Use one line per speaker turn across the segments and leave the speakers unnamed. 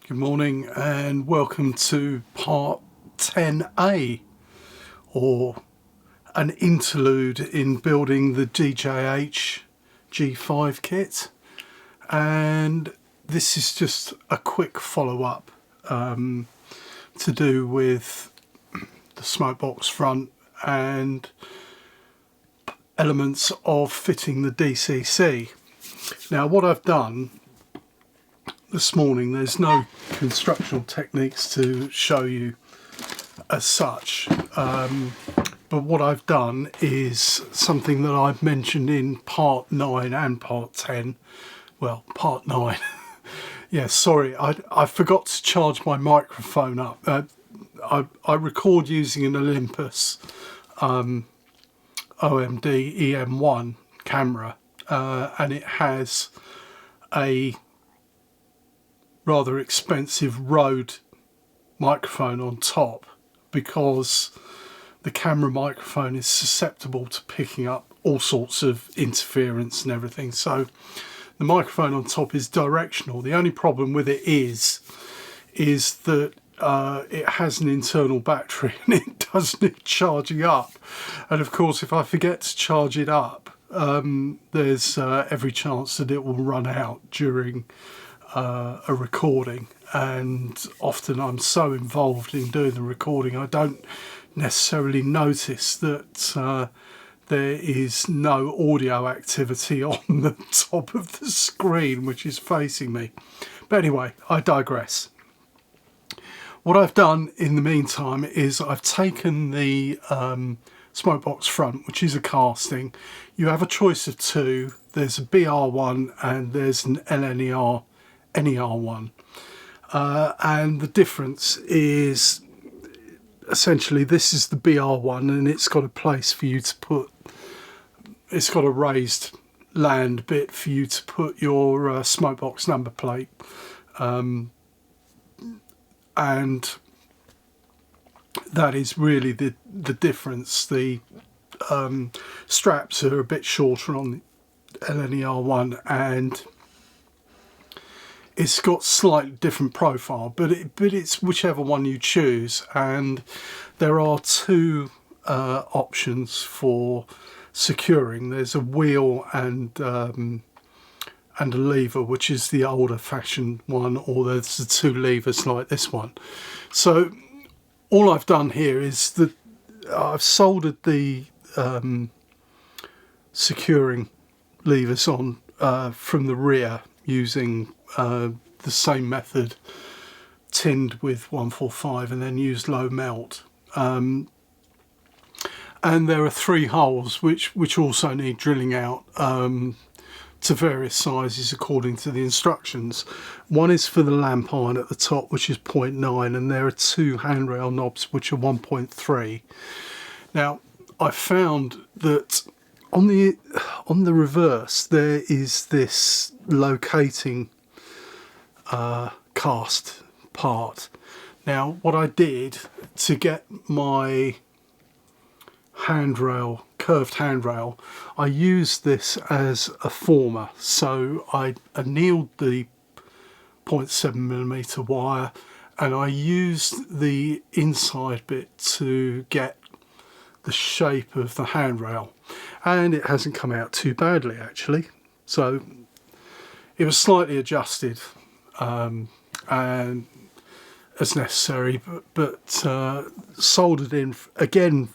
Good morning and welcome to part 10A, or an interlude in building the DJH G5 kit. And this is just a quick follow-up to do with the Smokebox Front and elements of fitting the DCC. Now what I've done this morning, there's no constructional techniques to show you as such, but what I've done is something that I've mentioned in part 9 and part 10. Well, part 9. Yeah, sorry, I forgot to charge my microphone up. I record using an Olympus OMD EM1 camera, and it has a rather expensive Rode microphone on top, because the camera microphone is susceptible to picking up all sorts of interference and everything. So the microphone on top is directional. The only problem with it is that it has an internal battery and it does need charging up. And of course, if I forget to charge it up, there's every chance that it will run out during a recording, and often I'm so involved in doing the recording I don't necessarily notice that there is no audio activity on the top of the screen which is facing me. But anyway, I digress. What I've done in the meantime is I've taken the Smokebox Front, which is a casting. You have a choice of two. There's a BR1 and there's an LNER NER1, and the difference is essentially this is the BR1 and it's got a place for you to put, it's got a raised land bit for you to put your Smokebox number plate, and that is really the difference. The straps are a bit shorter on the LNER1 and it's got slightly different profile, but it's whichever one you choose. And there are two options for securing. There's a wheel and a lever, which is the older fashioned one, or there's the two levers like this one. So all I've done here is that I've soldered the securing levers on from the rear using the same method, tinned with 145 and then used low melt, and there are 3 holes which also need drilling out to various sizes according to the instructions. One is for the lamp iron at the top, which is 0.9, and there are 2 handrail knobs which are 1.3. Now I found that on the reverse there is this locating cast part. Now what I did to get my handrail, curved handrail, I used this as a former. So I annealed the 0.7mm wire and I used the inside bit to get the shape of the handrail, and it hasn't come out too badly actually. So it was slightly adjusted and as necessary, but soldered in again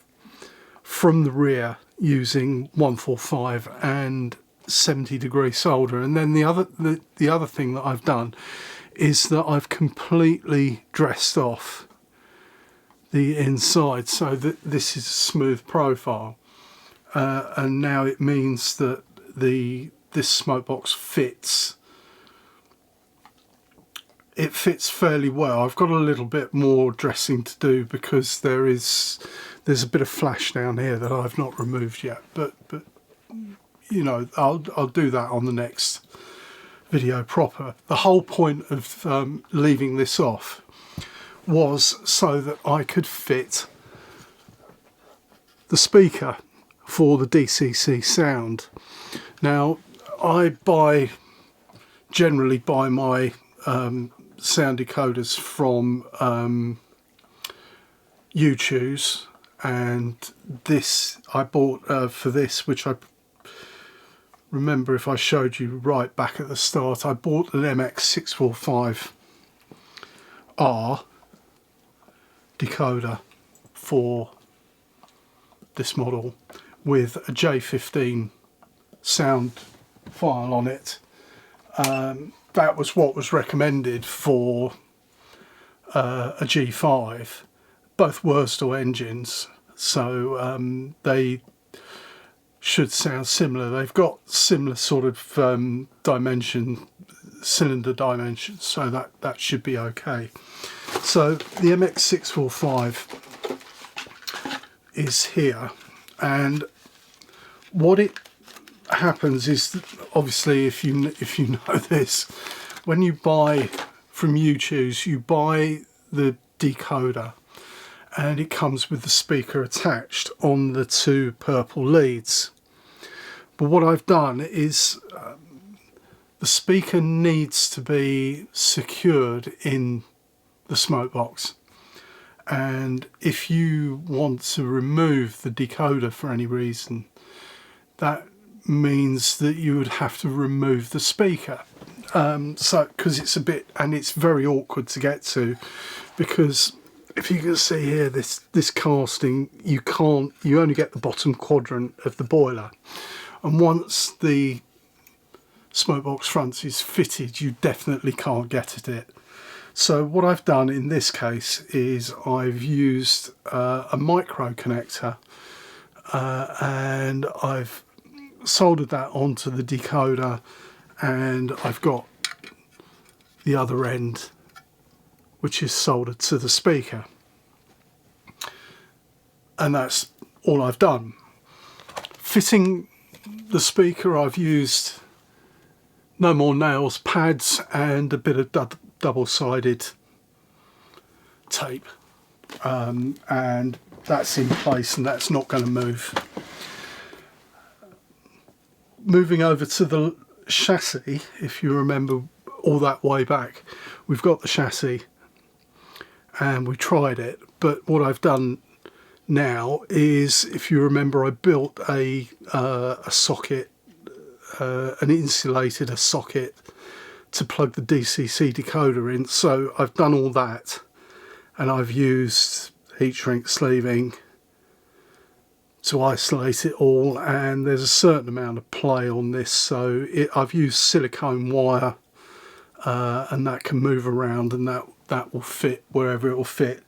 from the rear using 145 and 70-degree solder. And then the other thing that I've done is that I've completely dressed off the inside so that this is a smooth profile, and now it means that this Smokebox fits. It fits fairly well. I've got a little bit more dressing to do because there's a bit of flash down here that I've not removed yet, but you know, I'll do that on the next video proper. The whole point of leaving this off was so that I could fit the speaker for the DCC sound. Now I generally buy my sound decoders from U-Choose, and this I bought for this, which I remember if I showed you right back at the start, I bought an MX645R decoder for this model with a J15 sound file on it. That was what was recommended for a G5, both Wurzel engines, so they should sound similar. They've got similar sort of cylinder dimensions, so that should be okay. So the MX645 is here, and what it happens is that obviously if you know this, when you buy from U-Choose, you buy the decoder and it comes with the speaker attached on the two purple leads. But what I've done is the speaker needs to be secured in the Smokebox, and if you want to remove the decoder for any reason, that means that you would have to remove the speaker. So because it's a bit, and it's very awkward to get to, because if you can see here, this casting, you only get the bottom quadrant of the boiler, and once the Smokebox Front is fitted, you definitely can't get at it. So what I've done in this case is I've used a micro connector, and I've soldered that onto the decoder, and I've got the other end which is soldered to the speaker, and that's all I've done. Fitting the speaker, I've used no more nails, pads and a bit of double-sided tape, and that's in place and that's not going to move. Moving over to the chassis, if you remember all that way back, we've got the chassis and we tried it, but what I've done now is, if you remember, I built a socket, insulated a socket to plug the DCC decoder in. So I've done all that, and I've used heat shrink sleeving to isolate it all, and there's a certain amount of play on this, so I've used silicone wire, and that can move around, and that will fit wherever it will fit.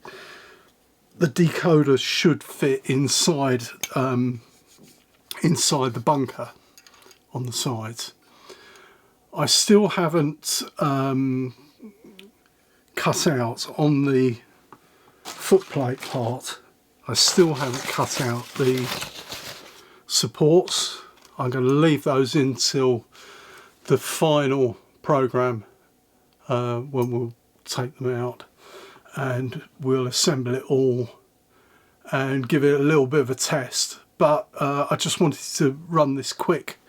The decoder should fit inside inside the bunker on the sides. I still haven't cut out on the footplate part. I still haven't cut out the supports. I'm going to leave those until the final program, when we'll take them out and we'll assemble it all and give it a little bit of a test. But I just wanted to run this quick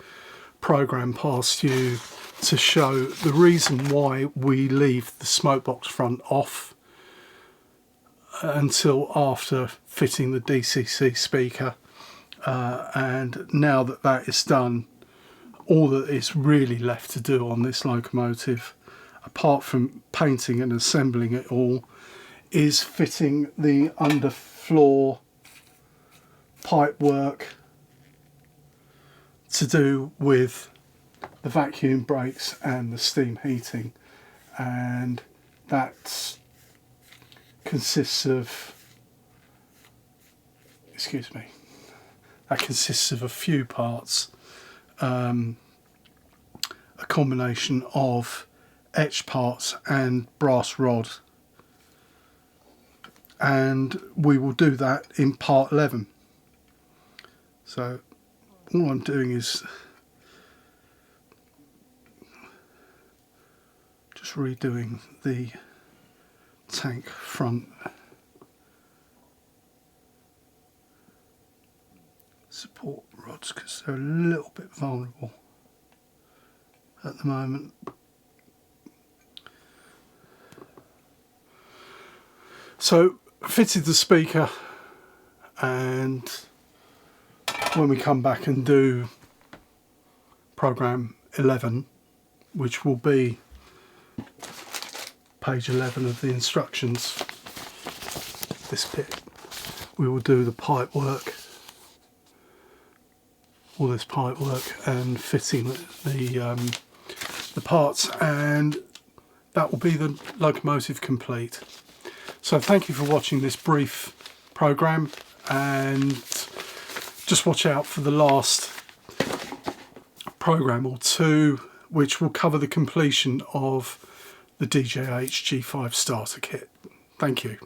program past you to show the reason why we leave the Smokebox Front off until after fitting the DCC speaker, and now that that is done, all that is really left to do on this locomotive, apart from painting and assembling it all, is fitting the underfloor pipe work to do with the vacuum brakes and the steam heating, and that consists of, that consists of a few parts, a combination of etch parts and brass rod, and we will do that in part 11. So all I'm doing is just redoing the tank front support rods because they're a little bit vulnerable at the moment. So fitted the speaker, and when we come back and do program 11, which will be page 11 of the instructions, this bit, we will do the pipe work, all this pipe work and fitting the parts, and that will be the locomotive complete. So thank you for watching this brief program, and just watch out for the last program or two, which will cover the completion of the DJH G5 starter kit. Thank you.